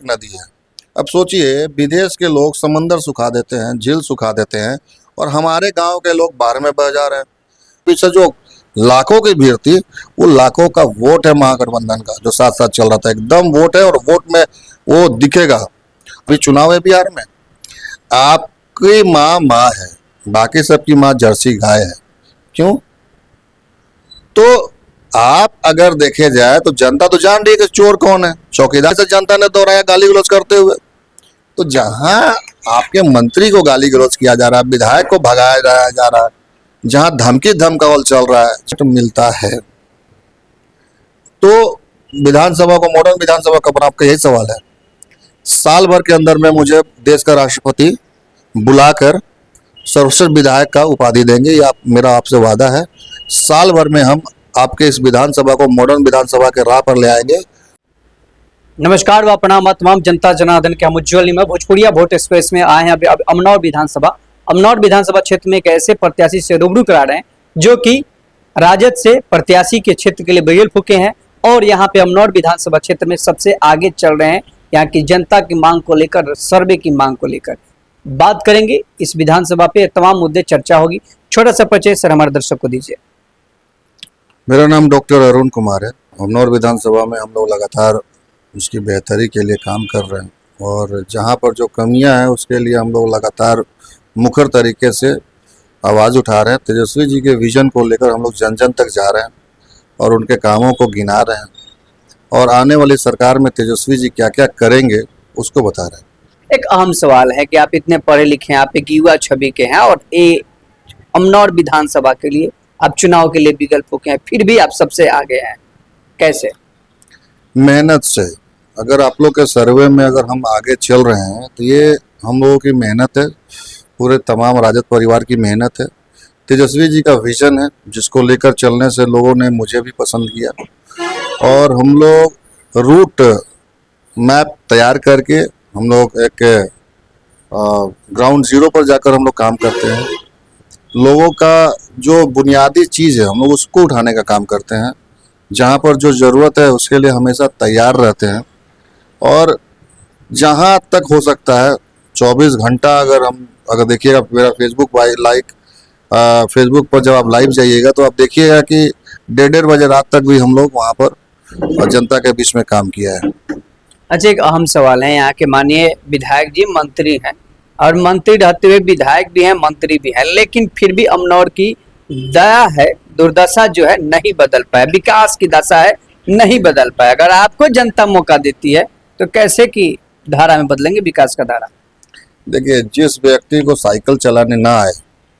नदी है। अब सोचिए, विदेश के लोग समंदर सुखा देते हैं, झील सुखा देते हैं, और हमारे गांव के लोग बाढ़ में बह जा रहे हैं। पीछे जो लाखों की भीड़ थी, वो लाखों का वोट है महागठबंधन का, जो साथ साथ चल रहा था। एकदम वोट है, और वोट में वो दिखेगा। अभी चुनाव है बिहार में, आपकी माँ माँ है, बाकी सबकी माँ जर्सी गाय है। क्यों? तो आप अगर देखे जाए तो जनता तो जान रही है कि चोर कौन है। चौकीदार से जनता ने दोहराया गाली गलौज करते हुए। तो जहां आपके मंत्री को गाली गलौज किया जा रहा है, विधायक को भगाया जा रहा है, जहां धमकी धमकावल चल रहा है, तो मिलता है। तो विधानसभा को, मॉडर्न विधानसभा का आपका यही सवाल है, साल भर के अंदर में मुझे देश का राष्ट्रपति बुलाकर सर्वश्रेष्ठ विधायक का उपाधि देंगे, ये मेरा आपसे वादा है। साल भर में हम आपके इस विधानसभा को मॉडर्न विधानसभा के राह पर ले आएंगे। नमस्कार व प्रणाम तमाम जनता जनार्दन के। हम उज्ज्वल में भोजपुरिया वोट एक्सप्रेस में आए हैं। अभी अमनौर विधानसभा क्षेत्र में एक ऐसे प्रत्याशी से रूबरू करा रहे हैं जो कि राजद से प्रत्याशी के क्षेत्र के लिए बगेल फूके हैं, और यहाँ पे अमनौर विधानसभा क्षेत्र में सबसे आगे चल रहे हैं। यहाँ की जनता की मांग को लेकर, सर्वे की मांग को लेकर बात करेंगे। इस विधानसभा पे तमाम मुद्दे चर्चा होगी। छोटा सा परिचय सर हमारे दर्शक को दीजिए। मेरा नाम डॉक्टर अरुण कुमार है। अमनौर विधानसभा में हम लोग लगातार उसकी बेहतरी के लिए काम कर रहे हैं, और जहां पर जो कमियां हैं उसके लिए हम लोग लगातार मुखर तरीके से आवाज़ उठा रहे हैं। तेजस्वी जी के विजन को लेकर हम लोग जन जन तक जा रहे हैं और उनके कामों को गिना रहे हैं, और आने वाली सरकार में तेजस्वी जी क्या क्या करेंगे उसको बता रहे हैं। एक अहम सवाल है कि आप इतने पढ़े लिखे हैं, आप एक युवा छवि के हैं, और ये अमनौर विधानसभा के लिए आप चुनाव के लिए विकल्प फूके हैं, फिर भी आप सबसे आगे हैं, कैसे? मेहनत से। अगर आप लोग के सर्वे में अगर हम आगे चल रहे हैं तो ये हम लोगों की मेहनत है, पूरे तमाम राजद परिवार की मेहनत है। तेजस्वी जी का विजन है, जिसको लेकर चलने से लोगों ने मुझे भी पसंद किया, और हम लोग रूट मैप तैयार करके हम लोग एक ग्राउंड जीरो पर जाकर हम लोग काम करते हैं। लोगों का जो बुनियादी चीज़ है हम लोग उसको उठाने का काम करते हैं। जहाँ पर जो ज़रूरत है उसके लिए हमेशा तैयार रहते हैं, और जहाँ तक हो सकता है 24 घंटा अगर देखिएगा मेरा फेसबुक पर जब आप लाइव जाइएगा तो आप देखिएगा कि 1:30 बजे रात तक भी हम लोग वहाँ पर जनता के बीच में काम किया है। अच्छा, एक अहम सवाल है। यहाँ के माननीय विधायक जी मंत्री हैं, और मंत्री रहते हुए विधायक भी हैं, मंत्री भी हैं, लेकिन फिर भी अमनौर की दया है, दुर्दशा जो है नहीं बदल पाया। विकास की दशा है, नहीं बदल पाया। अगर आपको जनता मौका देती है तो कैसे की धारा में बदलेंगे विकास का धारा? देखिए, जिस व्यक्ति को साइकिल चलाने ना आए,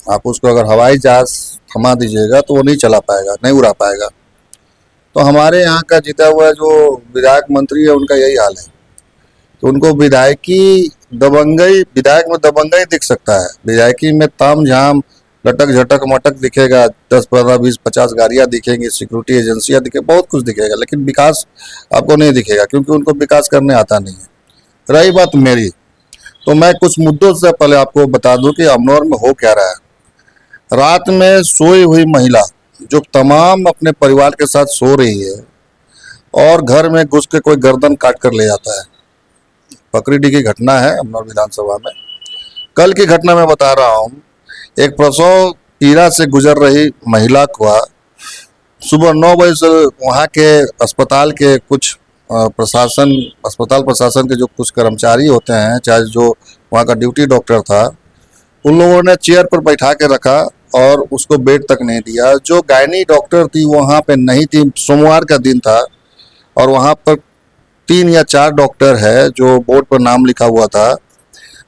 आप उसको अगर हवाई जहाज थमा दीजिएगा तो वो नहीं चला पाएगा, नहीं उड़ा पाएगा। तो हमारे यहाँ का जीता हुआ जो विधायक मंत्री है उनका यही हाल है। तो उनको विधायक में दबंगई दिख सकता है। विधायकी में ताम झाम, लटक झटक मटक दिखेगा, 10 15 20 50 गाड़ियाँ दिखेंगी, सिक्योरिटी एजेंसियाँ दिखेगी, बहुत कुछ दिखेगा, लेकिन विकास आपको नहीं दिखेगा, क्योंकि उनको विकास करने आता नहीं है। रही बात मेरी, तो मैं कुछ मुद्दों से पहले आपको बता दूं कि अमनौर में हो क्या रहा है। रात में सोई हुई महिला जो तमाम अपने परिवार के साथ सो रही है, और घर में घुस के कोई गर्दन काट कर ले जाता है। पकरीडी की घटना है अमनौर विधानसभा में। कल की घटना मैं बता रहा हूँ। एक प्रसव पीड़ा से गुजर रही महिला को सुबह 9 बजे से वहाँ के अस्पताल के कुछ अस्पताल प्रशासन के जो कुछ कर्मचारी होते हैं, चाहे जो वहाँ का ड्यूटी डॉक्टर था, उन लोगों ने चेयर पर बैठा के रखा और उसको बेड तक नहीं दिया। जो गायनी डॉक्टर थी वहाँ पे नहीं थी, सोमवार का दिन था, और वहाँ पर 3 या 4 डॉक्टर है जो बोर्ड पर नाम लिखा हुआ था,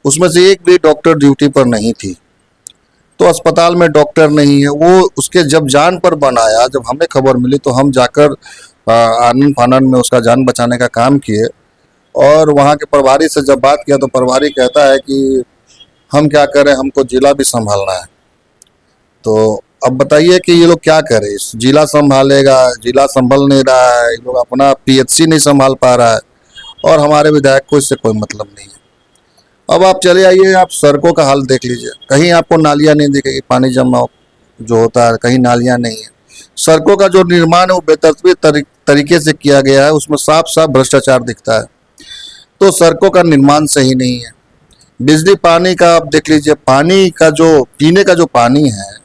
उसमें से एक भी डॉक्टर ड्यूटी पर नहीं थी। तो अस्पताल में डॉक्टर नहीं है। वो उसके जब जान पर बनाया, जब हमें खबर मिली तो हम जाकर आनन फानन में उसका जान बचाने का काम किए। और वहाँ के प्रभारी से जब बात किया तो प्रभारी कहता है कि हम क्या करें, हमको जिला भी संभालना है। तो अब बताइए कि ये लोग क्या करें, जिला संभालेगा, जिला संभल नहीं रहा है, ये लोग अपना PHC नहीं संभाल पा रहा है, और हमारे विधायक को इससे कोई मतलब नहीं है। अब आप चले आइए, आप सड़कों का हाल देख लीजिए, कहीं आपको नालियाँ नहीं दिखेगी, पानी जमा जो होता है, कहीं नालियाँ नहीं है। सड़कों का जो निर्माण है वो बेतरतीब तरीके से किया गया है, उसमें साफ साफ भ्रष्टाचार दिखता है। तो सड़कों का निर्माण सही नहीं है, बिजली पानी का आप देख लीजिए, पानी का जो पीने का जो पानी है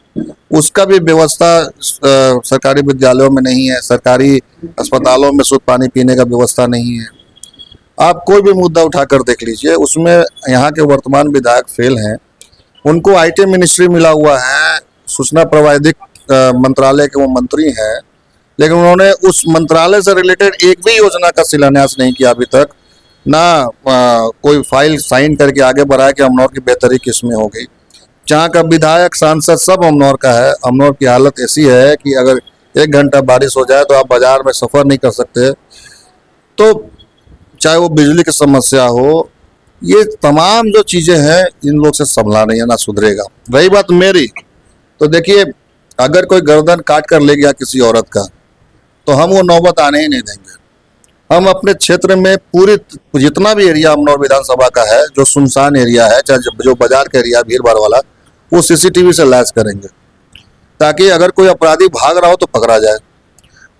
उसका भी व्यवस्था सरकारी विद्यालयों में नहीं है, सरकारी अस्पतालों में शुद्ध पानी पीने का व्यवस्था नहीं है। आप कोई भी मुद्दा उठाकर देख लीजिए, उसमें यहाँ के वर्तमान विधायक फेल हैं। उनको आईटी मिनिस्ट्री मिला हुआ है, सूचना प्रौद्योगिक मंत्रालय के वो मंत्री हैं, लेकिन उन्होंने उस मंत्रालय से रिलेटेड एक भी योजना का शिलान्यास नहीं किया अभी तक, ना कोई फाइल साइन करके आगे बढ़ाया कि अमनौर की बेहतरी किसमें होगी। जहाँ का विधायक सांसद सब अमनौर का है। अमनौर की हालत ऐसी है कि अगर 1 घंटा बारिश हो जाए तो आप बाजार में सफ़र नहीं कर सकते। तो चाहे वो बिजली की समस्या हो, ये तमाम जो चीज़ें हैं इन लोग से संभला नहीं है, ना सुधरेगा। रही बात मेरी, तो देखिए, अगर कोई गर्दन काट कर ले गया किसी औरत का तो हम वो नौबत आने ही नहीं देंगे। हम अपने क्षेत्र में पूरी जितना भी एरिया अमनौर विधानसभा का है, जो सुनसान एरिया है, चाहे जो बाजार का एरिया भीड़ भाड़ वाला, वो सीसीटीवी से लैस करेंगे ताकि अगर कोई अपराधी भाग रहा हो तो पकड़ा जाए।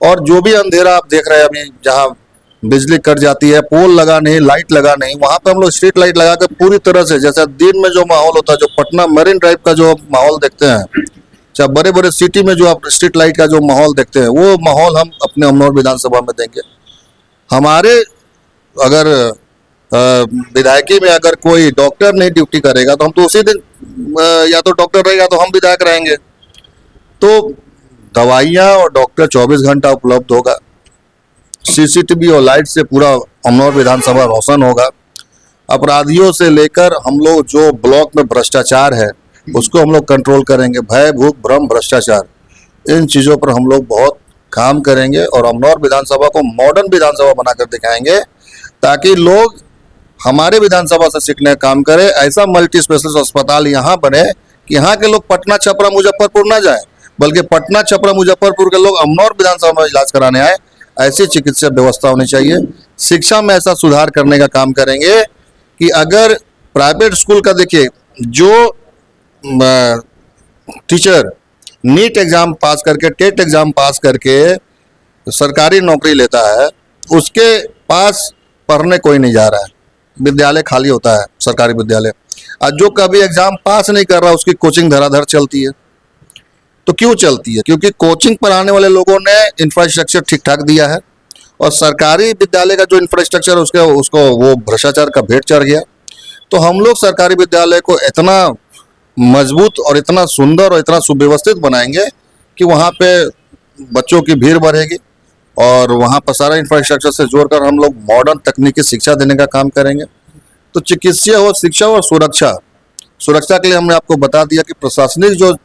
और जो भी अंधेरा आप देख रहे हैं अभी, जहाँ बिजली कट जाती है, पोल लगा नहीं, लाइट लगा नहीं, वहाँ पे हम लोग स्ट्रीट लाइट लगा कर पूरी तरह से, जैसे दिन में जो माहौल होता है, जो पटना मरीन ड्राइव का जो माहौल देखते हैं, चाहे बड़े बड़े सिटी में जो आप स्ट्रीट लाइट का जो माहौल देखते हैं, वो माहौल हम अपने अमनौर विधानसभा में देंगे। हमारे अगर विधायकी में अगर कोई डॉक्टर नहीं ड्यूटी करेगा तो हम तो उसी दिन या तो डॉक्टर रहेगा तो हम विधायक रहेंगे। तो दवाइयाँ और डॉक्टर 24 घंटा उपलब्ध होगा, सीसीटीवी और लाइट से पूरा अमनौर विधानसभा रोशन होगा। अपराधियों से लेकर हम लोग जो ब्लॉक में भ्रष्टाचार है उसको हम लोग कंट्रोल करेंगे। भय, भूख, भ्रम, भ्रष्टाचार, इन चीज़ों पर हम लोग बहुत काम करेंगे और अमनौर विधानसभा को मॉडर्न विधानसभा बनाकर दिखाएंगे ताकि लोग हमारे विधानसभा से सीखने का काम करें। ऐसा मल्टी स्पेशलिस्ट अस्पताल यहाँ बने कि यहाँ के लोग पटना, छपरा, मुजफ्फरपुर ना जाएं, बल्कि पटना, छपरा, मुजफ्फरपुर के लोग अमनौर विधानसभा में इलाज कराने आए। ऐसी चिकित्सा व्यवस्था होनी चाहिए। शिक्षा में ऐसा सुधार करने का काम करेंगे कि अगर प्राइवेट स्कूल का देखिए, जो टीचर नीट एग्जाम पास करके, टेट एग्जाम पास करके सरकारी नौकरी लेता है, उसके पास पढ़ने कोई नहीं जा रहा है, विद्यालय खाली होता है, सरकारी विद्यालय। और जो कभी एग्जाम पास नहीं कर रहा, उसकी कोचिंग धड़ाधड़ चलती है। तो क्यों चलती है? क्योंकि कोचिंग पर आने वाले लोगों ने इंफ्रास्ट्रक्चर ठीक ठाक दिया है और सरकारी विद्यालय का जो इंफ्रास्ट्रक्चर उसको वो भ्रष्टाचार का भेंट चढ़ गया। तो हम लोग सरकारी विद्यालय को इतना मजबूत और इतना सुंदर और इतना सुव्यवस्थित बनाएंगे कि वहाँ पे बच्चों की भीड़ बढ़ेगी और वहाँ पर सारा इंफ्रास्ट्रक्चर से जोड़कर हम लोग मॉडर्न तकनीकी शिक्षा देने का काम करेंगे। तो चिकित्सा और शिक्षा और सुरक्षा के लिए हमने आपको बता दिया कि प्रशासनिक जो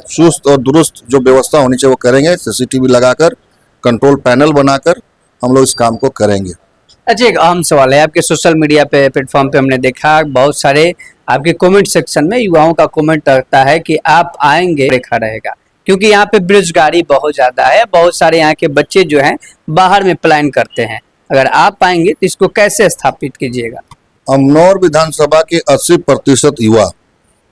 चुस्त और दुरुस्त जो व्यवस्था होनी चाहिए वो करेंगे। सीसीटीवी लगाकर, कंट्रोल पैनल बनाकर हम लोग इस काम को करेंगे। अच्छा, एक अहम सवाल है, आपके सोशल मीडिया पे प्लेटफॉर्म पे हमने देखा बहुत सारे आपके कमेंट सेक्शन में युवाओं का कमेंट रहता है कि आप आएंगे देखा रहेगा, क्योंकि यहाँ पे बेरोजगारी बहुत ज्यादा है, बहुत सारे यहाँ के बच्चे जो हैं बाहर में प्लान करते हैं। अगर आप आएंगे तो इसको कैसे स्थापित कीजिएगा? अमनौर विधानसभा के 80% युवा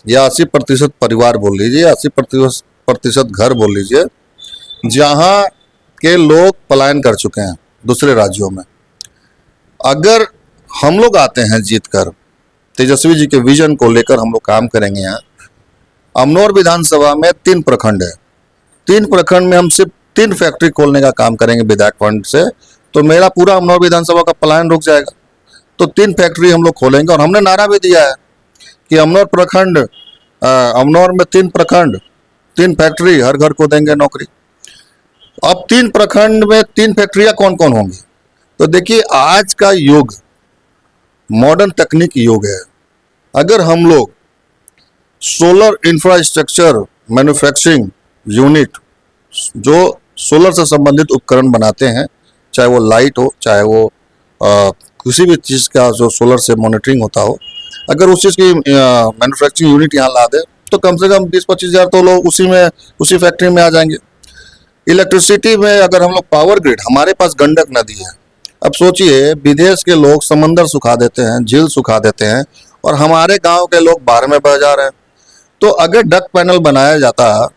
या 80% परिवार बोल लीजिए, 80% घर बोल लीजिए, जहाँ के लोग पलायन कर चुके हैं दूसरे राज्यों में। अगर हम लोग आते हैं जीत कर, तेजस्वी जी के विजन को लेकर हम लोग काम करेंगे। यहाँ अमनौर विधानसभा में 3 प्रखंड है, 3 प्रखंड में हम सिर्फ 3 फैक्ट्री खोलने का काम करेंगे विधायक फंड से, तो मेरा पूरा अमनौर विधानसभा का पलायन रुक जाएगा। तो 3 फैक्ट्री हम लोग खोलेंगे और हमने नारा भी दिया है कि अमनौर में 3 प्रखंड, 3 फैक्ट्री, हर घर को देंगे नौकरी। अब 3 प्रखंड में 3 फैक्ट्रियाँ कौन कौन होंगी? तो देखिए, आज का युग मॉडर्न तकनीक युग है। अगर हम लोग सोलर इंफ्रास्ट्रक्चर मैन्युफैक्चरिंग यूनिट, जो सोलर से संबंधित उपकरण बनाते हैं, चाहे वो लाइट हो, चाहे वो किसी भी चीज़ का जो सोलर से मॉनिटरिंग होता हो, अगर उस चीज़ की मैन्युफैक्चरिंग यूनिट यहाँ ला दे तो कम से कम 20-25 हज़ार तो लोग उसी फैक्ट्री में आ जाएंगे। इलेक्ट्रिसिटी में अगर हम लोग पावर ग्रिड, हमारे पास गंडक नदी है, अब सोचिए विदेश के लोग समंदर सुखा देते हैं, झील सुखा देते हैं और हमारे गांव के लोग बाहर में बह जा रहे हैं। तो अगर डक पैनल बनाया जाता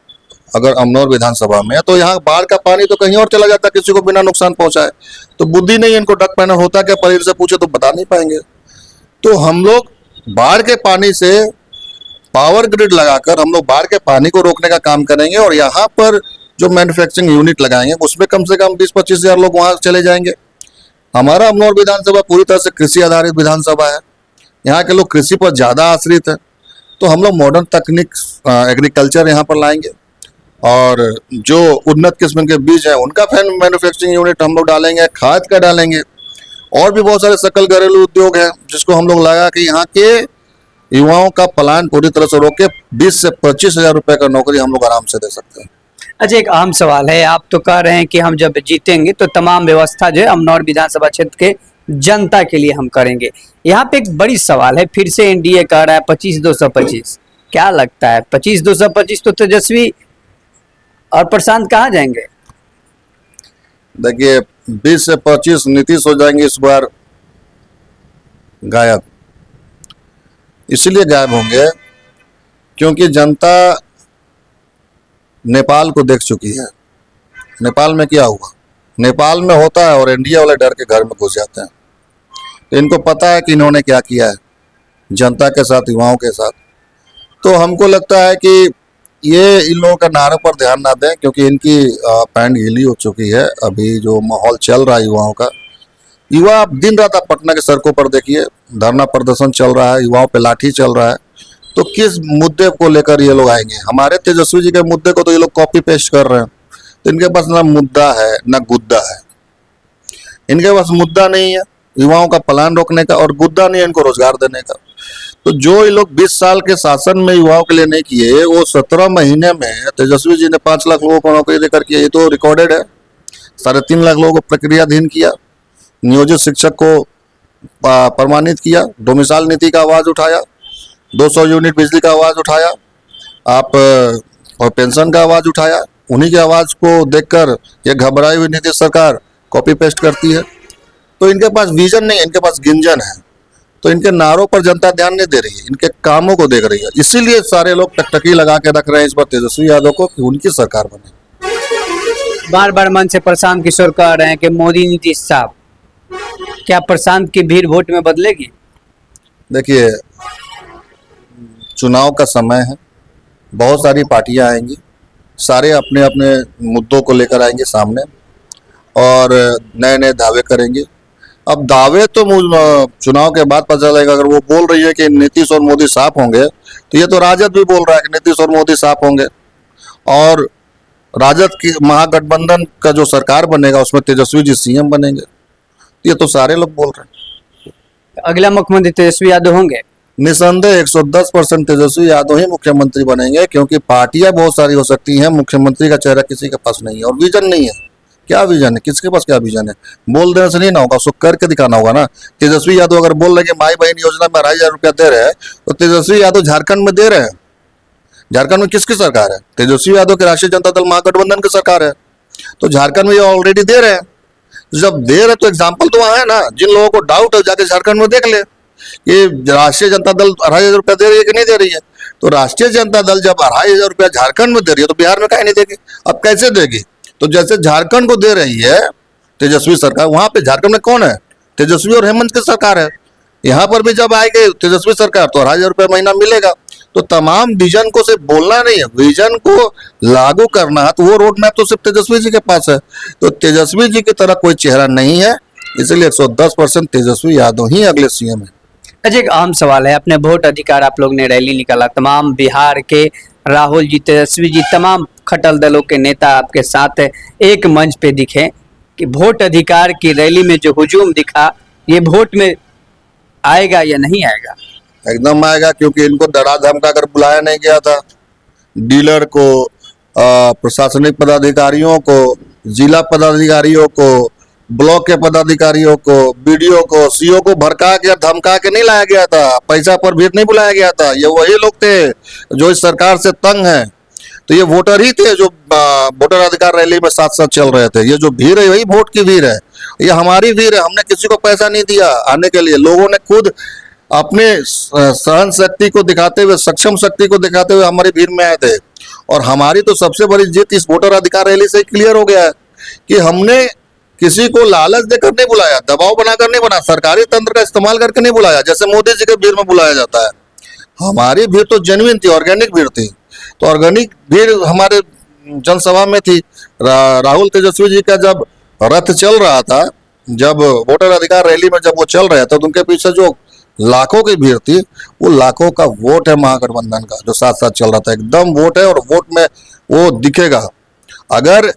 अगर अमनौर विधानसभा में है, तो यहाँ बाढ़ का पानी तो कहीं और चला जाता किसी को बिना नुकसान पहुंचाए। तो बुद्धि नहीं है इनको, डक पैनल होता क्या परेड से पूछे तो बता नहीं पाएंगे। तो हम लोग बाढ़ के पानी से पावर ग्रिड लगाकर हम लोग बाढ़ के पानी को रोकने का काम करेंगे, और यहाँ पर जो मैन्युफैक्चरिंग यूनिट लगाएंगे उसमें कम से कम 20-25 हज़ार लोग वहाँ चले जाएंगे। हमारा अमनौर विधानसभा पूरी तरह से कृषि आधारित विधानसभा है, यहाँ के लोग कृषि पर ज़्यादा आश्रित है। तो हम लोग मॉडर्न तकनीक एग्रीकल्चर यहाँ पर लाएंगे, और जो उन्नत किस्म के बीज हैं उनका मैन्युफैक्चरिंग यूनिट हम लोग डालेंगे, खाद का डालेंगे, और भी बहुत सारे सकल घरेलू उद्योग हैं जिसको हम लोग लगा के यहाँ के युवाओं का पलायन पूरी तरह से रोक के 20 से 25 हज़ार रुपये का नौकरी हम लोग आराम से दे सकते हैं। अच्छा, एक अहम सवाल है, आप तो कह रहे हैं कि हम जब जीतेंगे तो तमाम व्यवस्था जो है अमनौर विधानसभा क्षेत्र के जनता के लिए हम करेंगे। यहाँ पे एक बड़ी सवाल है, फिर से एनडीए कह रहा है 25-225, क्या लगता है 25-225 तो तेजस्वी और प्रशांत कहाँ जाएंगे? देखिए 20 से 25 नीतीश हो जाएंगे इस बार गायब। इसलिए गायब होंगे क्योंकि जनता नेपाल को देख चुकी है। नेपाल में क्या हुआ, नेपाल में होता है और एनडीए वाले डर के घर में घुस जाते हैं। तो इनको पता है कि इन्होंने क्या किया है जनता के साथ, युवाओं के साथ। तो हमको लगता है कि ये इन लोगों का नारों पर ध्यान ना दें, क्योंकि इनकी पैंट गीली हो चुकी है। अभी जो माहौल चल रहा है युवाओं का, युवा दिन रात आप पटना के सड़कों पर देखिए, धरना प्रदर्शन चल रहा है, युवाओं पे लाठी चल रहा है। तो किस मुद्दे को लेकर ये लोग आएंगे? हमारे तेजस्वी जी के मुद्दे को तो ये लोग कॉपी पेस्ट कर रहे हैं। तो इनके पास ना मुद्दा है ना गुद्दा है, इनके पास मुद्दा नहीं है युवाओं का पलायन रोकने का, और गुद्दा नहीं है इनको रोजगार देने का। तो जो ये लोग 20 साल के शासन में युवाओं के लिए नहीं किए, वो 17 महीने में तेजस्वी जी ने 5 लाख लोगों को नौकरी देकर किया। ये तो रिकॉर्डेड है। 3.5 लाख लोगों को प्रक्रियाधीन किया, नियोजित शिक्षक को प्रमाणित किया, डोमिसाइल नीति का आवाज उठाया, 200 यूनिट बिजली का आवाज उठाया, आप और पेंशन का आवाज उठाया। उन्हीं की आवाज को देखकर ये घबराई हुई नीतीश सरकार कॉपी पेस्ट करती है। तो इनके पास विजन नहीं है, इनके पास गिंजन है। तो इनके नारों पर जनता ध्यान नहीं दे रही है, इनके कामों को देख रही है। इसीलिए सारे लोग टकटकी लगा के रख रहे हैं इस बार तेजस्वी यादव को कि उनकी सरकार बने। बार बार मन से प्रशांत किशोर कह रहे हैं कि मोदी नीतीश साहब, क्या प्रशांत की भीड़ वोट में बदलेगी? देखिए चुनाव का समय है, बहुत सारी पार्टियां आएंगी, सारे अपने अपने मुद्दों को लेकर आएंगे सामने और नए नए दावे करेंगे। अब दावे तो चुनाव के बाद पता चलेगा। अगर वो बोल रही है कि नीतीश और मोदी साफ होंगे, तो ये तो राजद भी बोल रहा है कि नीतीश और मोदी साफ होंगे, और राजद की महागठबंधन का जो सरकार बनेगा उसमें तेजस्वी जी सीएम बनेंगे। ये तो सारे लोग बोल रहे हैं। अगला मुख्यमंत्री तेजस्वी यादव होंगे? निसंदेह 110% तेजस्वी यादव ही मुख्यमंत्री बनेंगे, क्योंकि पार्टियां बहुत सारी हो सकती हैं, मुख्यमंत्री का चेहरा किसी के पास नहीं है और विजन नहीं है। क्या विजन है, किसके पास क्या विजन है? बोल देने से नहीं ना होगा, उसको करके दिखाना होगा ना। तेजस्वी यादव अगर बोल रहे कि माई बहन योजना में 2,500 रुपया दे रहे हैं, तो तेजस्वी यादव झारखंड में दे रहे हैं। झारखंड में किसकी सरकार है? तेजस्वी यादव के राष्ट्रीय जनता दल महागठबंधन की सरकार है। तो झारखंड में ये ऑलरेडी दे रहे हैं। जब दे रहे तो एग्जाम्पल तो वहाँ है ना। जिन लोगों को डाउट है जाके झारखंड में देख ले ये राष्ट्रीय जनता दल 2,500 रुपया दे रही है कि नहीं दे रही है। तो राष्ट्रीय जनता दल जब 2,500 रुपया झारखंड में दे रही है, तो बिहार में काहे नहीं देगी? अब कैसे देगी? तो जैसे झारखंड को दे रही है तेजस्वी सरकार, वहां पे झारखंड में कौन है? तेजस्वी और हेमंत की सरकार है। यहाँ पर भी जब आएगी तेजस्वी सरकार तो 2,500 रुपया महीना मिलेगा। तो तमाम विजन को सिर्फ बोलना नहीं है, विजन को लागू करना है। तो वो रोड मैप तो सिर्फ तेजस्वी जी के पास है। तो तेजस्वी जी की तरह कोई चेहरा नहीं है, इसलिए 110% तेजस्वी यादव ही अगले सीएम है। अच्छा, एक अहम सवाल है, अपने वोट अधिकार आप लोग ने रैली निकाला, तमाम बिहार के राहुल जी, तेजस्वी जी, तमाम खटल दलों के नेता आपके साथ एक मंच पे दिखे कि वोट अधिकार की रैली में जो हुजूम दिखा, ये वोट में आएगा या नहीं आएगा? एकदम आएगा, क्योंकि इनको डरा धमका कर बुलाया नहीं गया था। डीलर को, प्रशासनिक पदाधिकारियों को, जिला पदाधिकारियों को, ब्लॉक के पदाधिकारियों को, बीडीओ को, सीओ को भड़का के धमका के नहीं लाया गया था। पैसा पर भीड़ नहीं बुलाया गया था। ये वही लोग थे जो इस सरकार से तंग हैं। तो ये वोटर ही थे जो वोटर अधिकार रैली में साथ साथ चल रहे थे। ये जो भीड़ है वही वोट की भीड़ है, ये हमारी भीड़ है। हमने किसी को पैसा नहीं दिया आने के लिए। लोगों ने खुद अपने सहन शक्ति को दिखाते हुए, सक्षम शक्ति को दिखाते हुए हमारी भीड़ में आए थे। और हमारी तो सबसे बड़ी जीत इस वोटर अधिकार रैली से क्लियर हो गया है कि हमने किसी को लालच देकर नहीं बुलाया, दबाव बनाकर नहीं बुलाया, सरकारी तंत्र का इस्तेमाल करके नहीं बुलाया जैसे मोदी जी के भीड़ में बुलाया जाता है। हमारी भीड़ तो जेन्युइन थी, ऑर्गेनिक भीड़ थी। तो ऑर्गेनिक भीड़ हमारे जनसभा में थी। राहुल तेजस्वी जी का जब रथ चल रहा था, जब वोटर अधिकार रैली में जब वो चल रहे थे, तो उनके पीछे जो लाखों की भीड़ थी, वो लाखों का वोट है महागठबंधन का जो साथ साथ चल रहा था। एकदम वोट है और वोट में वो दिखेगा। अगर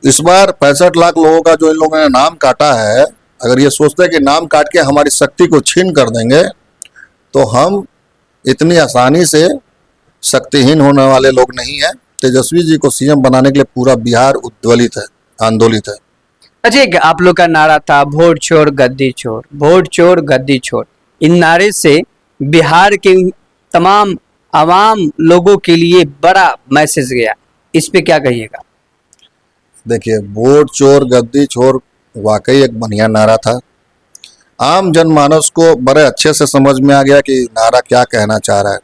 इस बार 65 लाख लोगों का जो इन लोगों ने नाम काटा है, अगर ये सोचते हैं कि नाम काट के हमारी शक्ति को छीन कर देंगे, तो हम इतनी आसानी से शक्तिहीन होने वाले लोग नहीं हैं। तेजस्वी जी को सीएम बनाने के लिए पूरा बिहार उद्वेलित है, आंदोलित है। अच्छा, एक आप लोग का नारा था वोट चोर गद्दी चोर, वोट चोर गद्दी चोर। इन नारे से बिहार के तमाम आवाम लोगों के लिए बड़ा मैसेज गया, इस पे क्या कहिएगा? देखिए, वोट चोर गद्दी चोर वाकई एक बढ़िया नारा था। आम जनमानस को बड़े अच्छे से समझ में आ गया कि नारा क्या कहना चाह रहा है।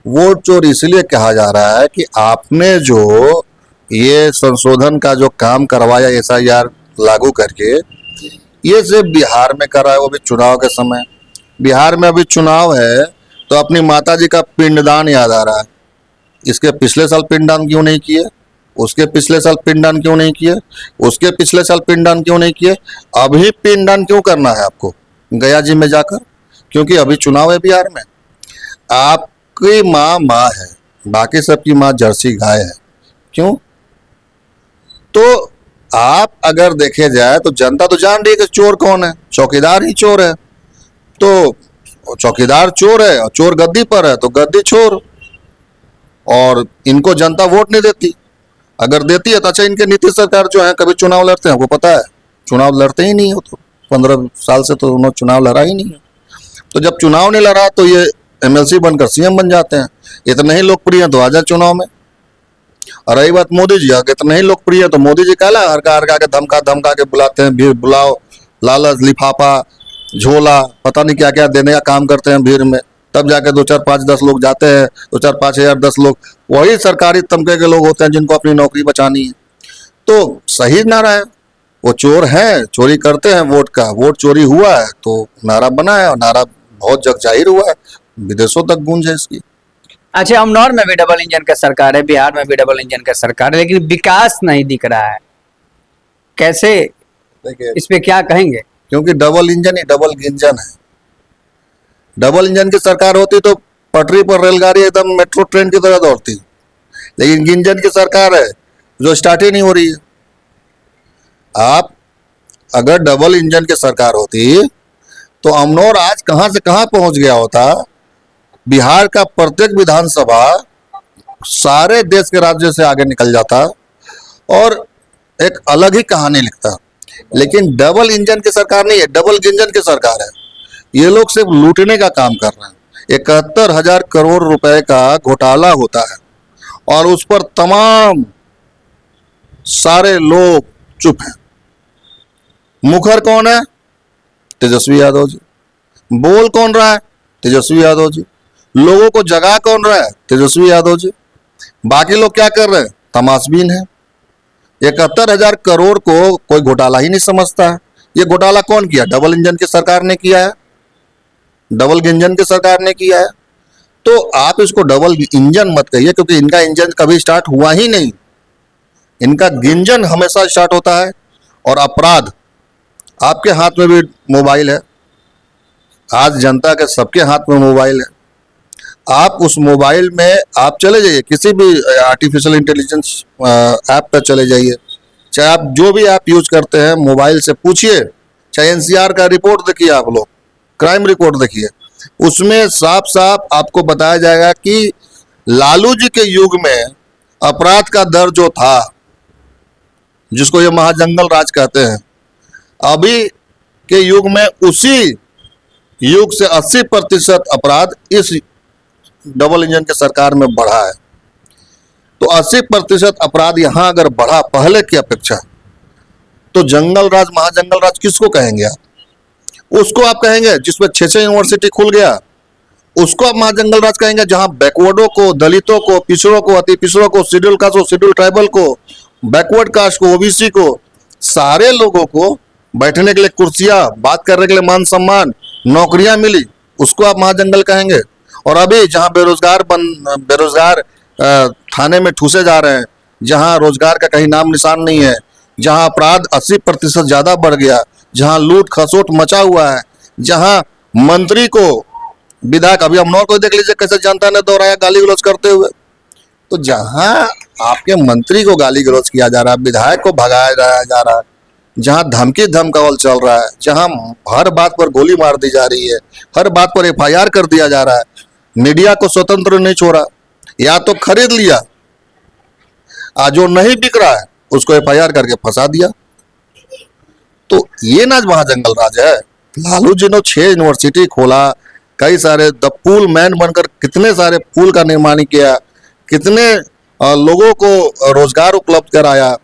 वोट चोर इसलिए कहा जा रहा है कि आपने जो ये संशोधन का जो काम करवाया SIR लागू करके, ये सिर्फ बिहार में करा है, वो भी चुनाव के समय। बिहार में अभी चुनाव है तो अपनी माता जी का पिंडदान याद आ रहा है। इसके पिछले साल पिंडदान क्यों नहीं किए, उसके पिछले साल पिंडदान क्यों नहीं किए, उसके पिछले साल पिंडदान क्यों नहीं किए, अभी पिंडदान क्यों करना है आपको गया जी में जाकर? क्योंकि अभी चुनाव है बिहार में। आपकी माँ माँ है, बाकी सबकी माँ जर्सी गाय है। क्यों? तो आप अगर देखे जाए तो जनता तो जान रही है कि चोर कौन है, चौकीदार ही चोर है। तो चौकीदार चोर है और चोर गद्दी पर है, तो गद्दी चोर। और इनको जनता वोट नहीं देती। अगर देती है तो अच्छा, इनके नीतीश सरकार जो है कभी चुनाव लड़ते हैं? आपको पता है चुनाव लड़ते ही नहीं हो। तो 15 साल से तो उन्होंने चुनाव लड़ा ही नहीं है। तो जब चुनाव नहीं लड़ा तो ये MLC बनकर CM बन जाते हैं। इतने ही लोकप्रिय हैं तो आ जाए चुनाव में। और रही बात मोदी जी, अगर इतने ही लोकप्रिय है तो मोदी जी कहला हरका हरका के धमका धमका के बुलाते हैं, भीड़ बुलाओ, लालच, लिफाफा, झोला, पता नहीं क्या क्या देने का काम करते हैं भीड़ में। तब जाके 2 4 5 10 लोग जाते हैं, 2 4 5 हजार 10 लोग, वही सरकारी तबके के लोग होते हैं जिनको अपनी नौकरी बचानी है। तो सही नारा है। वो चोर है, चोरी करते हैं वोट का, वोट चोरी हुआ है तो नारा बना है और नारा बहुत जग जाहिर हुआ है, विदेशों तक गूंज है इसकी। अच्छा, अमनौर में भी डबल इंजन का सरकार है, बिहार में भी डबल इंजन का सरकार है, लेकिन विकास नहीं दिख रहा है। कैसे, देखिए, इस पे क्या कहेंगे? क्योंकि डबल इंजन ही डबल गिंजन है। डबल इंजन की सरकार होती तो पटरी पर रेलगाड़ी एकदम मेट्रो ट्रेन की तरह दौड़ती, लेकिन गिंजन की सरकार है जो स्टार्ट ही नहीं हो रही है। आप अगर डबल इंजन की सरकार होती तो अमनौर आज कहां से कहां पहुंच गया होता। बिहार का प्रत्येक विधानसभा सारे देश के राज्य से आगे निकल जाता और एक अलग ही कहानी लिखता। लेकिन डबल इंजन की सरकार नहीं है, डबल गिंजन की सरकार है। ये लोग सिर्फ लूटने का काम कर रहे हैं। 71,000 करोड़ रुपए का घोटाला होता है और उस पर तमाम सारे लोग चुप हैं। मुखर कौन है? तेजस्वी यादव जी। बोल कौन रहा है? तेजस्वी यादव जी। लोगों को जगा कौन रहा है? तेजस्वी यादव जी। बाकी लोग क्या कर रहे हैं? तमाशबीन है। 71,000 करोड़ को कोई घोटाला ही नहीं समझता है। ये घोटाला कौन किया? डबल इंजन की सरकार ने किया है, डबल इंजन की सरकार ने किया है। तो आप इसको डबल इंजन मत कहिए, क्योंकि इनका इंजन कभी स्टार्ट हुआ ही नहीं। इनका गिंजन हमेशा स्टार्ट होता है। और अपराध, आपके हाथ में भी मोबाइल है, आज जनता के सबके हाथ में मोबाइल है। आप उस मोबाइल में आप चले जाइए, किसी भी आर्टिफिशियल इंटेलिजेंस ऐप पर चले जाइए, चाहे आप जो भी ऐप यूज करते हैं मोबाइल से पूछिए, चाहे NCR का रिपोर्ट देखिए, आप लोग क्राइम रिपोर्ट देखिए, उसमें साफ साफ आपको बताया जाएगा कि लालू जी के युग में अपराध का दर जो था, जिसको ये महाजंगल राज कहते हैं, अभी के युग में उसी युग से 80% अपराध इस डबल इंजन के सरकार में बढ़ा है। तो 80% अपराध यहां अगर बढ़ा पहले की अपेक्षा, तो जंगल राज, महाजंगल राज किसको कहेंगे आप? उसको आप कहेंगे जिसमें 6 यूनिवर्सिटी खुल गया, उसको आप महाजंगल राज कहेंगे, जहां बैकवर्डों को, दलितों को, पिछड़ों को, अति पिछड़ों को, शेड्यूल कास्ट को, शेड्यूल ट्राइबल को, बैकवर्ड कास्ट को, ओबीसी को, सारे लोगों को बैठने के लिए कुर्सियां, बात करने के लिए मान सम्मान, नौकरियां मिली, उसको आप महाजंगल कहेंगे। और अभी जहां बेरोजगार थाने में ठूसे जा रहे हैं, जहां रोजगार का कहीं नाम निशान नहीं है, जहां अपराध 80% ज्यादा बढ़ गया, जहां लूट खसोट मचा हुआ है, जहां मंत्री को, विधायक, अभी अमनौर को देख लीजिए कैसे जनता ने दोहराया गाली गलौज करते हुए। तो जहां आपके मंत्री को गाली गलौज किया जा रहा है, विधायक को भगाया जा रहा है, जहां धमकी धमकावल चल रहा है, जहां हर बात पर गोली मार दी जा रही है, हर बात पर एफआईआर कर दिया जा रहा है, मीडिया को स्वतंत्र नहीं छोड़ा, या तो खरीद लिया, आज जो नहीं बिक रहा है उसको एफआईआर करके फंसा दिया। तो ये ना महाजंगल राज है। लालू जी ने 6 यूनिवर्सिटी खोला, कई सारे द पुल मैन बनकर कितने सारे पुल का निर्माण किया, कितने लोगों को रोजगार उपलब्ध कराया,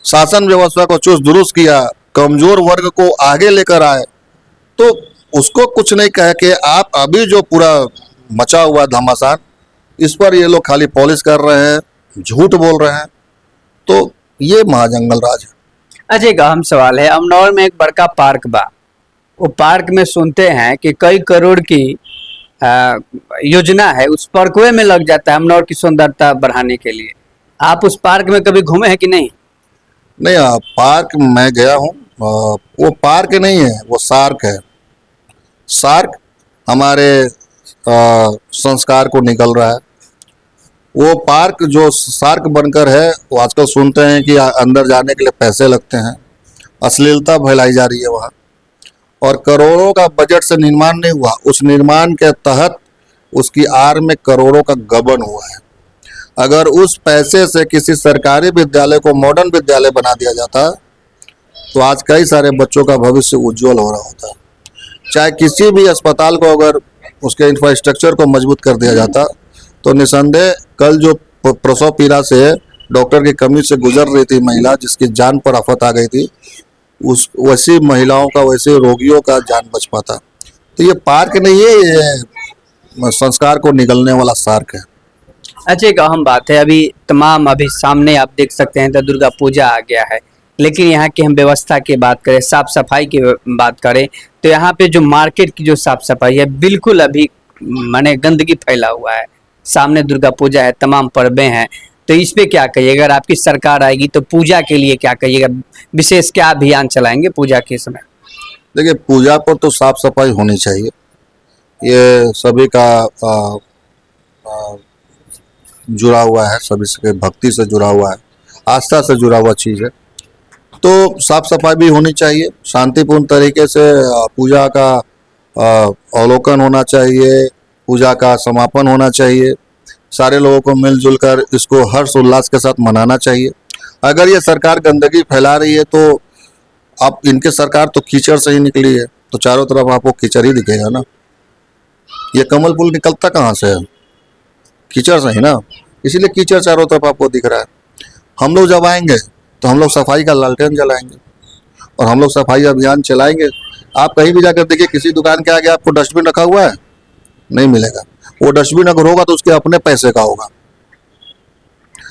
शासन व्यवस्था को चुस्त दुरुस्त किया, कमजोर वर्ग को आगे लेकर आए। तो उसको कुछ नहीं कह के आप अभी जो पूरा मचा हुआ घमासान, इस पर ये लोग खाली पॉलिश कर रहे हैं, झूठ बोल रहे हैं। तो ये महाजंगल राज है। अच्छा, एक अहम सवाल है, अमनौर में एक बड़का पार्क बा, वो पार्क में सुनते हैं कि कई करोड़ की योजना है, उस पार्कवे में लग जाता है अमनौर की सुंदरता बढ़ाने के लिए। आप उस पार्क में कभी घूमे हैं कि नहीं? नहीं, पार्क मैं गया हूँ, वो पार्क नहीं है, वो सार्क है। सार्क हमारे संस्कार को निकल रहा है। वो पार्क जो सार्क बनकर है, वो आजकल सुनते हैं कि अंदर जाने के लिए पैसे लगते हैं, अश्लीलता फैलाई जा रही है वहाँ, और करोड़ों का बजट से निर्माण नहीं हुआ। उस निर्माण के तहत उसकी आड़ में करोड़ों का गबन हुआ है। अगर उस पैसे से किसी सरकारी विद्यालय को मॉडर्न विद्यालय बना दिया जाता तो आज कई सारे बच्चों का भविष्य उज्जवल हो रहा होता। चाहे किसी भी अस्पताल को अगर उसके इंफ्रास्ट्रक्चर को मजबूत कर दिया जाता तो निसंदेह कल जो प्रसव पीड़ा से डॉक्टर की कमी से गुजर रही थी महिला, जिसकी जान पर आफत आ गई थी, उस वैसी महिलाओं का, वैसे रोगियों का जान बच पाता। तो ये पार्क नहीं है, ये संस्कार को निगलने वाला सार्क है। अच्छा, एक अहम बात है, अभी सामने आप देख सकते हैं तो दुर्गा पूजा आ गया है, लेकिन यहाँ की हम व्यवस्था की बात करें, साफ सफाई की बात करें, तो यहाँ पे जो मार्केट की जो साफ सफाई है, बिल्कुल अभी माने गंदगी फैला हुआ है। सामने दुर्गा पूजा है, तमाम पर्वें हैं, तो इस पे क्या कहिएगा? अगर आपकी सरकार आएगी तो पूजा के लिए क्या कहिएगा? विशेष क्या अभियान चलाएंगे पूजा के समय? देखिए, पूजा पर तो साफ सफाई होनी चाहिए, ये सभी का जुड़ा हुआ है, सभी से भक्ति से जुड़ा हुआ है, आस्था से जुड़ा हुआ चीज़ है। तो साफ सफाई भी होनी चाहिए, शांतिपूर्ण तरीके से पूजा का अवलोकन होना चाहिए, पूजा का समापन होना चाहिए, सारे लोगों को मिलजुल कर इसको हर्ष उल्लास के साथ मनाना चाहिए। अगर ये सरकार गंदगी फैला रही है तो अब इनके सरकार तो कीचड़ से ही निकली है, तो चारों तरफ आपको कीचड़ ही दिखेगा ना। ये कमल पुल निकलता कहाँ से है? कीचड़ से ही ना, इसीलिए कीचड़ चारों तरफ आपको दिख रहा है। हम लोग जब आएंगे तो हम लोग सफाई का लालटेन जलाएंगे और हम लोग सफाई अभियान चलाएंगे। आप कहीं भी जाकर देखिए, किसी दुकान के आगे आपको डस्टबिन रखा हुआ है? नहीं मिलेगा। वो डस्टबिन अगर होगा तो उसके अपने पैसे का होगा।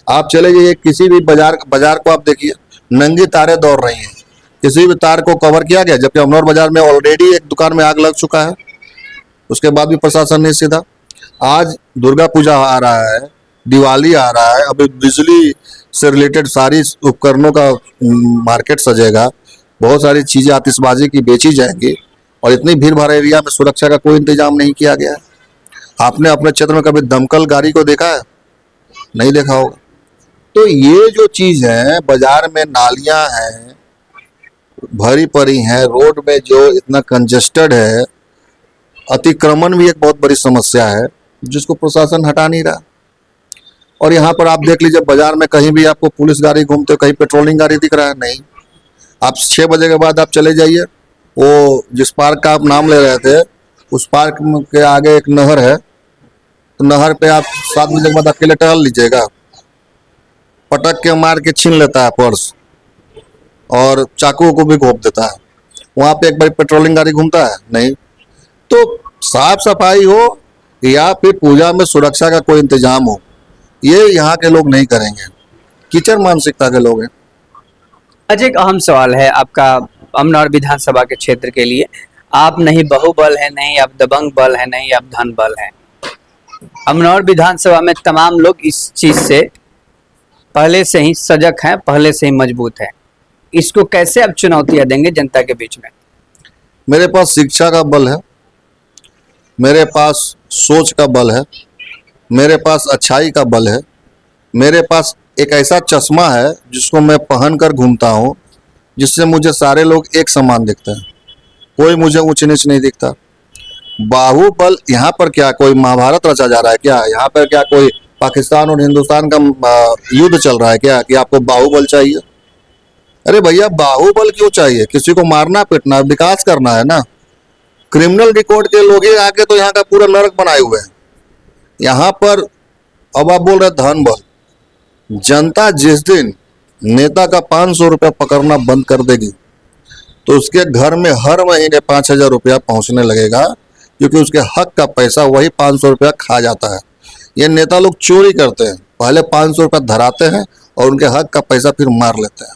आप चले जाइए किसी भी बाजार को आप देखिए, नंगी तारें दौड़ रही हैं, किसी भी तार को कवर किया गया, जबकि अमनौर बाजार में ऑलरेडी एक दुकान में आग लग चुका है, उसके बाद भी प्रशासन नहीं सीधा। आज दुर्गा पूजा आ रहा है, दिवाली आ रहा है, अभी बिजली से रिलेटेड सारी उपकरणों का मार्केट सजेगा, बहुत सारी चीज़ें आतिशबाजी की बेची जाएंगी, और इतनी भीड़ भाड़ एरिया में सुरक्षा का कोई इंतजाम नहीं किया गया है। आपने अपने क्षेत्र में कभी दमकल गाड़ी को देखा है? नहीं देखा होगा। तो ये जो चीज़ है, बाजार में नालियां हैं भरी पड़ी हैं, रोड में जो इतना कंजेस्टेड है, अतिक्रमण भी एक बहुत बड़ी समस्या है जिसको प्रशासन हटा नहीं रहा। और यहाँ पर आप देख लीजिए, बाजार में कहीं भी आपको पुलिस गाड़ी घूमते, कहीं पेट्रोलिंग गाड़ी दिख रहा है? नहीं। आप 6 बजे के बाद आप चले जाइए, वो जिस पार्क का आप नाम ले रहे थे, उस पार्क के आगे एक नहर है, तो नहर पे आप 7 बजे के बाद अकेले टहल लीजिएगा, पटक के मार के छीन लेता है पर्स और चाकू को भी घोंप देता है। वहाँ पे एक बार पेट्रोलिंग गाड़ी घूमता है? नहीं। तो साफ सफाई हो, या फिर पूजा में सुरक्षा का कोई इंतजाम हो, ये यहाँ के लोग नहीं करेंगे। कीचड़ मानसिकता के लोग हैं। अच्छा, एक अहम सवाल है आपका अमनौर विधानसभा के क्षेत्र के लिए। आप नहीं बाहुबल है, नहीं आप दबंग बल है, नहीं आप धन बल है। अमनौर विधानसभा में तमाम लोग इस चीज से पहले से ही सजग हैं, पहले से ही मजबूत है। इसको कैसे आप चुनौतियां देंगे जनता के बीच में? मेरे पास शिक्षा का बल है, मेरे पास सोच का बल है, मेरे पास अच्छाई का बल है, मेरे पास एक ऐसा चश्मा है जिसको मैं पहन कर घूमता हूँ, जिससे मुझे सारे लोग एक समान दिखते हैं, कोई मुझे ऊंच नीच नहीं दिखता। बाहुबल यहाँ पर क्या कोई महाभारत रचा जा रहा है क्या? यहाँ पर क्या कोई पाकिस्तान और हिंदुस्तान का युद्ध चल रहा है क्या कि आपको बाहुबल चाहिए? अरे भैया, बाहुबल क्यों चाहिए? किसी को मारना पीटना, विकास करना है ना। क्रिमिनल रिकॉर्ड के लोग ही आके तो यहाँ का पूरा नरक बनाए हुए हैं। यहाँ पर अब आप बोल रहे धन बल। जनता जिस दिन नेता का 500 रुपया पकड़ना बंद कर देगी तो उसके घर में हर महीने 5,000 रुपया पहुँचने लगेगा, क्योंकि उसके हक का पैसा वही 500 रुपया खा जाता है। ये नेता लोग चोरी करते हैं, पहले 500 रुपया धराते हैं और उनके हक का पैसा फिर मार लेते हैं।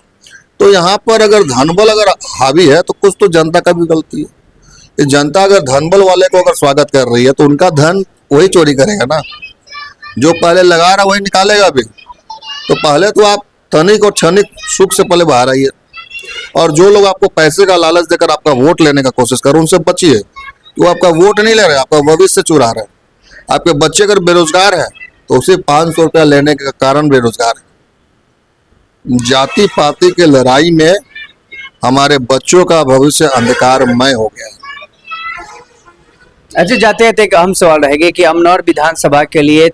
तो यहाँ पर अगर धनबल अगर हावी है तो कुछ तो जनता का भी गलती है। ये जनता अगर धनबल वाले को अगर स्वागत कर रही है तो उनका धन वही चोरी करेगा ना। जो पहले लगा रहा वही निकालेगा भी। तो पहले तो आप तनिक और क्षणिक सुख से पहले बाहर आइए, और जो लोग आपको पैसे का लालच देकर आपका वोट लेने का कोशिश कर उनसे बचिए। वो आपका वोट नहीं ले रहे, आपका भविष्य चुरा रहे हैं। आपके बच्चे अगर बेरोजगार है तो उसे 500 रुपया लेने के कारण बेरोजगार है। जाति पाति के लड़ाई में हमारे बच्चों का भविष्य अंधकारमय हो गया है। अच्छा, जाते जाते एक अहम सवाल रहेगा कि अमनौर विधानसभा के लिए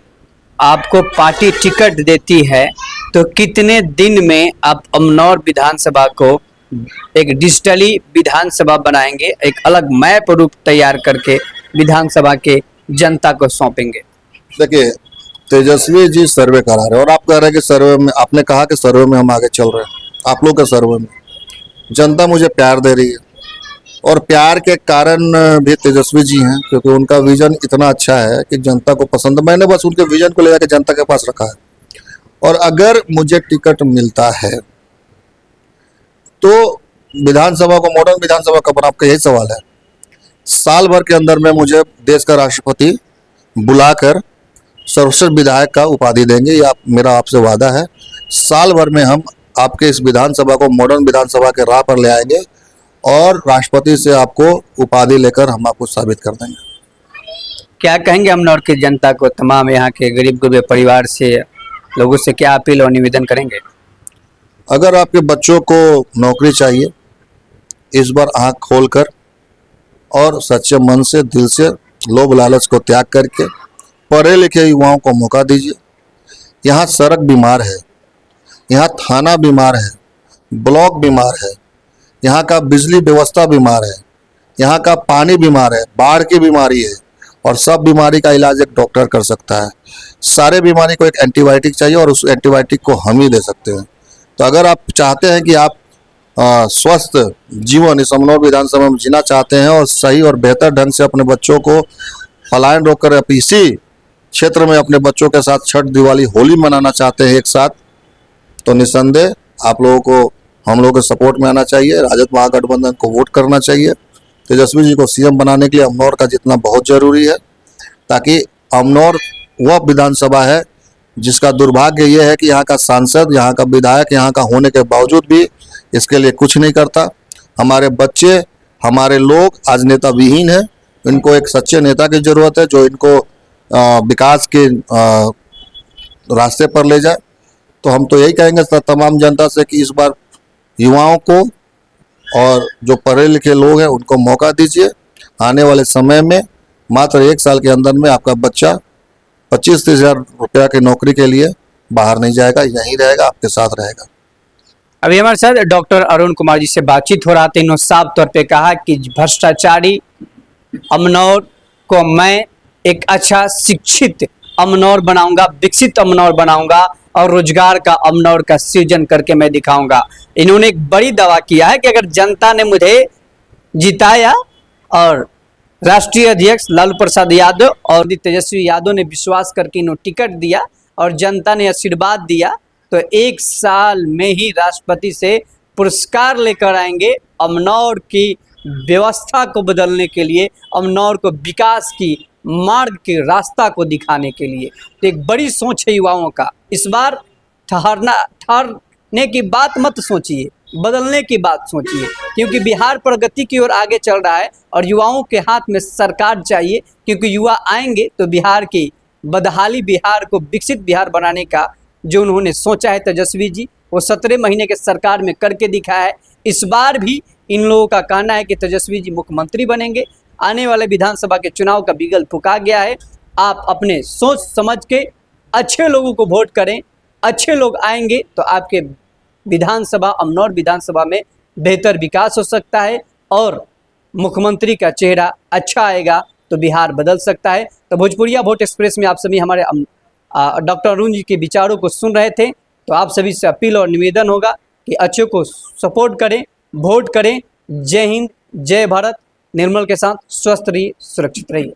आपको पार्टी टिकट देती है तो कितने दिन में आप अमनौर विधानसभा को एक डिजिटली विधानसभा बनाएंगे, एक अलग मैप रूप तैयार करके विधानसभा के जनता को सौंपेंगे? देखिए, तेजस्वी जी सर्वे करा रहे हैं और आप कह रहे हैं कि सर्वे में, आपने कहा कि सर्वे में हम आगे चल रहे हैं। आप लोग के सर्वे में जनता मुझे प्यार दे रही है, और प्यार के कारण भी तेजस्वी जी हैं, क्योंकि उनका विजन इतना अच्छा है कि जनता को पसंद। मैंने बस उनके विजन को ले जाकर जनता के पास रखा है। और अगर मुझे टिकट मिलता है तो विधानसभा को मॉडर्न विधानसभा का, आपका यही सवाल है, साल भर के अंदर में मुझे देश का राष्ट्रपति बुलाकर सर्वश्रेष्ठ विधायक का उपाधि देंगे। ये मेरा आपसे वादा है। साल भर में हम आपके इस विधानसभा को मॉडर्न विधानसभा के राह पर ले आएंगे और राष्ट्रपति से आपको उपाधि लेकर हम आपको साबित कर देंगे। क्या कहेंगे अमनौर की जनता को, तमाम यहाँ के गरीब गुरबे परिवार से लोगों से क्या अपील और निवेदन करेंगे? अगर आपके बच्चों को नौकरी चाहिए, इस बार आँख खोलकर और सच्चे मन से, दिल से लोभ लालच को त्याग करके पढ़े लिखे युवाओं को मौका दीजिए। यहाँ सड़क बीमार है, यहाँ थाना बीमार है, ब्लॉक बीमार है, यहाँ का बिजली व्यवस्था बीमार है, यहाँ का पानी बीमार है, बाढ़ की बीमारी है, और सब बीमारी का इलाज एक डॉक्टर कर सकता है। सारे बीमारी को एक एंटीबायोटिक चाहिए और उस एंटीबायोटिक को हम ही दे सकते हैं। तो अगर आप चाहते हैं कि आप स्वस्थ जीवन इस अमनौर विधानसभा में जीना चाहते हैं और सही और बेहतर ढंग से अपने बच्चों को पलायन रोककर आप इसी क्षेत्र में अपने बच्चों के साथ छठ, दिवाली, होली मनाना चाहते हैं एक साथ, तो निसंदेह आप लोगों को हम लोगों के सपोर्ट में आना चाहिए। राजद महागठबंधन को वोट करना चाहिए। तेजस्वी जी को सीएम बनाने के लिए अमनौर का जीतना बहुत जरूरी है, ताकि अमनौर वह विधानसभा है जिसका दुर्भाग्य ये है कि यहाँ का सांसद, यहाँ का विधायक, यहाँ का होने के बावजूद भी इसके लिए कुछ नहीं करता। हमारे बच्चे, हमारे लोग आज नेता विहीन है। इनको एक सच्चे नेता की जरूरत है जो इनको विकास के रास्ते पर ले जाए। तो हम तो यही कहेंगे तमाम जनता से कि इस बार युवाओं को और जो पढ़े लिखे लोग हैं उनको मौका दीजिए। आने वाले समय में मात्र 1 साल के अंदर में आपका बच्चा 25-30 हज़ार रुपया की नौकरी के लिए बाहर नहीं जाएगा, यहीं रहेगा, आपके साथ रहेगा। अभी हमारे साथ डॉक्टर अरुण कुमार जी से बातचीत हो रहा था। इन्होंने साफ तौर पे कहा कि भ्रष्टाचारी अमनौर को मैं एक अच्छा शिक्षित अमनौर बनाऊंगा, विकसित अमनौर बनाऊंगा और रोजगार का अमनौर का सृजन करके मैं दिखाऊंगा। इन्होंने एक बड़ी दावा किया है कि अगर जनता ने मुझे जिताया और राष्ट्रीय अध्यक्ष लालू प्रसाद यादव और तेजस्वी यादव ने विश्वास करके इन्हें टिकट दिया और जनता ने आशीर्वाद दिया, तो 1 साल में ही राष्ट्रपति से पुरस्कार लेकर आएंगे अमनौर की व्यवस्था को बदलने के लिए, अमनौर को विकास की मार्ग के रास्ता को दिखाने के लिए। तो एक बड़ी सोच है युवाओं का। इस बार ठहरने की बात मत सोचिए, बदलने की बात सोचिए, क्योंकि बिहार प्रगति की ओर आगे चल रहा है और युवाओं के हाथ में सरकार चाहिए, क्योंकि युवा आएंगे तो बिहार की बदहाली बिहार को विकसित बिहार बनाने का जो उन्होंने सोचा है तेजस्वी जी, वो 17 महीने के सरकार में करके दिखाया है। इस बार भी इन लोगों का कहना है कि तेजस्वी जी मुख्यमंत्री बनेंगे। आने वाले विधानसभा के चुनाव का बिगल फूंका गया है। आप अपने सोच समझ के अच्छे लोगों को वोट करें, अच्छे लोग आएंगे तो आपके विधानसभा अमनौर विधानसभा में बेहतर विकास हो सकता है और मुख्यमंत्री का चेहरा अच्छा आएगा तो बिहार बदल सकता है। तो भोजपुरिया वोट एक्सप्रेस में आप सभी हमारे डॉक्टर अरुण जी के विचारों को सुन रहे थे। तो आप सभी से अपील और निवेदन होगा कि अच्छे को सपोर्ट करें, वोट करें। जय हिंद, जय भारत। निर्मल के साथ स्वस्थ रहिए, सुरक्षित रहिए।